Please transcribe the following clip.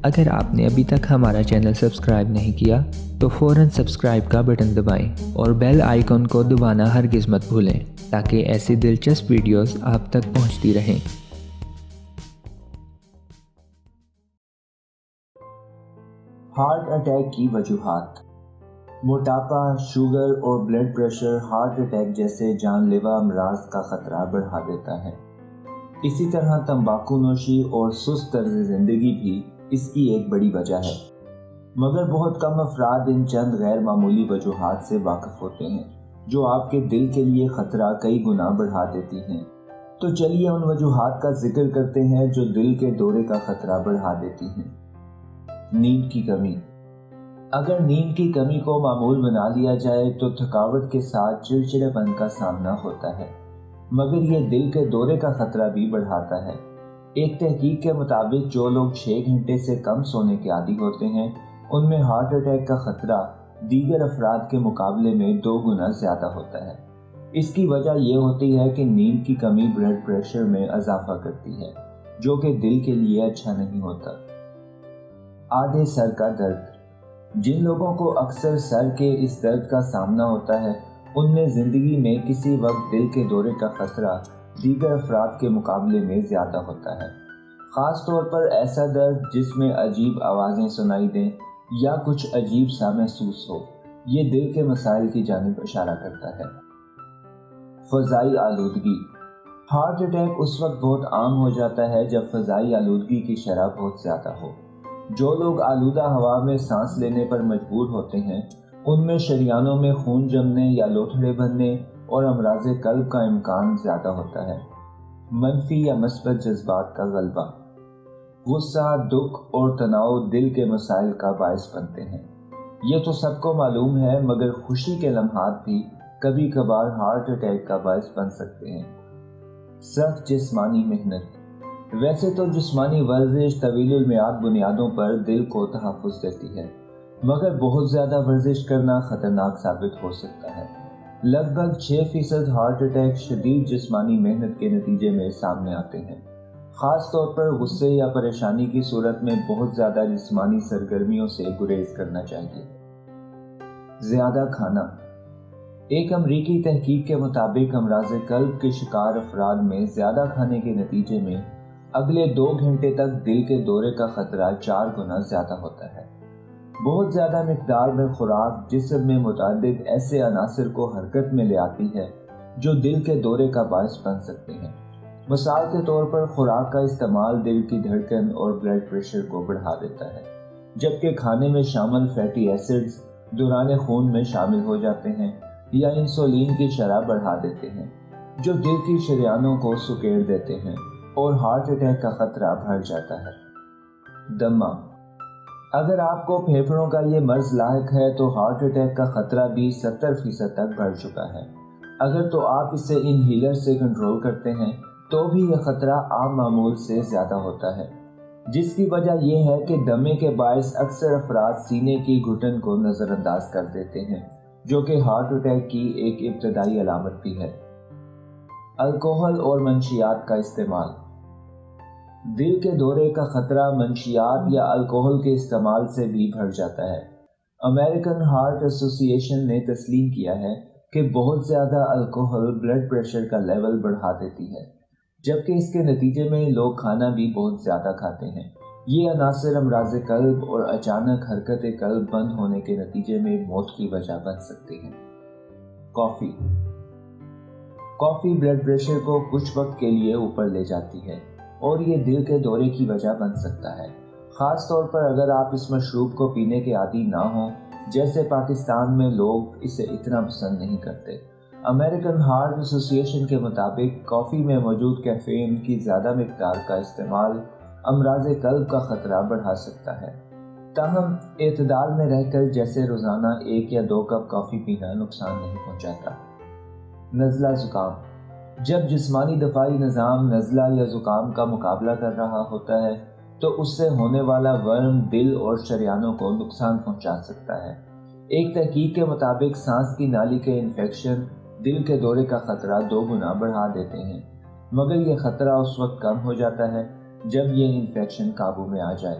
اگر آپ نے ابھی تک ہمارا چینل سبسکرائب نہیں کیا تو فوراً سبسکرائب کا بٹن دبائیں اور بیل آئیکن کو دبانا ہرگز مت بھولیں تاکہ ایسی دلچسپ ویڈیوز آپ تک پہنچتی رہیں۔ ہارٹ اٹیک کی وجوہات۔ موٹاپا، شوگر اور بلڈ پریشر ہارٹ اٹیک جیسے جان لیوا امراض کا خطرہ بڑھا دیتا ہے۔ اسی طرح تمباکو نوشی اور سست طرز زندگی بھی اس کی ایک بڑی وجہ ہے، مگر بہت کم افراد ان چند غیر معمولی وجوہات سے واقف ہوتے ہیں جو آپ کے دل کے لیے خطرہ کئی گنا بڑھا دیتی ہیں۔ تو چلیے ان وجوہات کا ذکر کرتے ہیں جو دل کے دورے کا خطرہ بڑھا دیتی ہیں۔ نیند کی کمی۔ اگر نیند کی کمی کو معمول بنا لیا جائے تو تھکاوٹ کے ساتھ چڑچڑے پن کا سامنا ہوتا ہے، مگر یہ دل کے دورے کا خطرہ بھی بڑھاتا ہے۔ ایک تحقیق کے مطابق جو لوگ 6 گھنٹے سے کم سونے کے عادی ہوتے ہیں ان میں ہارٹ اٹیک کا خطرہ دیگر افراد کے مقابلے میں 2 گنا زیادہ ہوتا ہے۔ اس کی وجہ یہ ہوتی ہے کہ نیند کی کمی بلڈ پریشر میں اضافہ کرتی ہے جو کہ دل کے لیے اچھا نہیں ہوتا۔ آدھے سر کا درد۔ جن لوگوں کو اکثر سر کے اس درد کا سامنا ہوتا ہے ان میں زندگی میں کسی وقت دل کے دورے کا خطرہ دیگر افراد کے مقابلے میں زیادہ ہوتا ہے، خاص طور پر ایسا درد جس میں عجیب آوازیں سنائی دیں یا کچھ عجیب سا محسوس ہو۔ یہ دل کے مسائل کی جانب اشارہ کرتا ہے۔ فضائی آلودگی۔ ہارٹ اٹیک اس وقت بہت عام ہو جاتا ہے جب فضائی آلودگی کی شرح بہت زیادہ ہو۔ جو لوگ آلودہ ہوا میں سانس لینے پر مجبور ہوتے ہیں ان میں شریانوں میں خون جمنے یا لوتھڑے بننے اور امراض قلب کا امکان زیادہ ہوتا ہے۔ منفی یا مثبت جذبات کا غلبہ۔ غصہ، دکھ اور تناؤ دل کے مسائل کا باعث بنتے ہیں۔ یہ تو سب کو معلوم ہے، مگر خوشی کے لمحات بھی کبھی کبھار ہارٹ اٹیک کا باعث بن سکتے ہیں۔ سخت جسمانی محنت۔ ویسے تو جسمانی ورزش طویل المیعاد بنیادوں پر دل کو تحفظ دیتی ہے، مگر بہت زیادہ ورزش کرنا خطرناک ثابت ہو سکتا ہے۔ لگ بھگ 6% ہارٹ اٹیک شدید جسمانی محنت کے نتیجے میں سامنے آتے ہیں، خاص طور پر غصے یا پریشانی کی صورت میں بہت زیادہ جسمانی سرگرمیوں سے گریز کرنا چاہیے۔ زیادہ کھانا۔ ایک امریکی تحقیق کے مطابق امراض قلب کے شکار افراد میں زیادہ کھانے کے نتیجے میں اگلے 2 گھنٹے تک دل کے دورے کا خطرہ 4 گنا زیادہ ہوتا ہے۔ بہت زیادہ مقدار میں خوراک جسم میں متعدد ایسے عناصر کو حرکت میں لے آتی ہے جو دل کے دورے کا باعث بن سکتے ہیں۔ مثال کے طور پر خوراک کا استعمال دل کی دھڑکن اور بلڈ پریشر کو بڑھا دیتا ہے، جبکہ کھانے میں شامل فیٹی ایسڈز دوران خون میں شامل ہو جاتے ہیں یا انسولین کی شرح بڑھا دیتے ہیں جو دل کی شریانوں کو سکیڑ دیتے ہیں اور ہارٹ اٹیک کا خطرہ بڑھ جاتا ہے۔ دمہ۔ اگر آپ کو پھیپھڑوں کا یہ مرض لاحق ہے تو ہارٹ اٹیک کا خطرہ بھی 70% تک بڑھ چکا ہے۔ اگر تو آپ اسے انہیلر سے کنٹرول کرتے ہیں تو بھی یہ خطرہ عام معمول سے زیادہ ہوتا ہے، جس کی وجہ یہ ہے کہ دمے کے باعث اکثر افراد سینے کی گھٹن کو نظر انداز کر دیتے ہیں جو کہ ہارٹ اٹیک کی ایک ابتدائی علامت بھی ہے۔ الکوہل اور منشیات کا استعمال۔ دل کے دورے کا خطرہ منشیات یا الکوہل کے استعمال سے بھی بڑھ جاتا ہے۔ امریکن ہارٹ ایسوسی ایشن نے تسلیم کیا ہے کہ بہت زیادہ الکوہل بلڈ پریشر کا لیول بڑھا دیتی ہے، جبکہ اس کے نتیجے میں لوگ کھانا بھی بہت زیادہ کھاتے ہیں۔ یہ عناصر امراض قلب اور اچانک حرکت قلب بند ہونے کے نتیجے میں موت کی وجہ بن سکتے ہیں۔ کافی۔ کافی بلڈ پریشر کو کچھ وقت کے لیے اوپر لے جاتی ہے اور یہ دل کے دورے کی وجہ بن سکتا ہے، خاص طور پر اگر آپ اس مشروب کو پینے کے عادی نہ ہوں، جیسے پاکستان میں لوگ اسے اتنا پسند نہیں کرتے۔ امریکن ہارٹ ایسوسی ایشن کے مطابق کافی میں موجود کیفین کی زیادہ مقدار کا استعمال امراض قلب کا خطرہ بڑھا سکتا ہے، تاہم اعتدال میں رہ کر جیسے روزانہ 1 یا 2 کپ کافی پینا نقصان نہیں پہنچاتا۔ نزلہ زکام۔ جب جسمانی دفاعی نظام نزلہ یا زکام کا مقابلہ کر رہا ہوتا ہے تو اس سے ہونے والا ورم دل اور شریانوں کو نقصان پہنچا سکتا ہے۔ ایک تحقیق کے مطابق سانس کی نالی کے انفیکشن دل کے دورے کا خطرہ 2 گنا بڑھا دیتے ہیں، مگر یہ خطرہ اس وقت کم ہو جاتا ہے جب یہ انفیکشن قابو میں آ جائے۔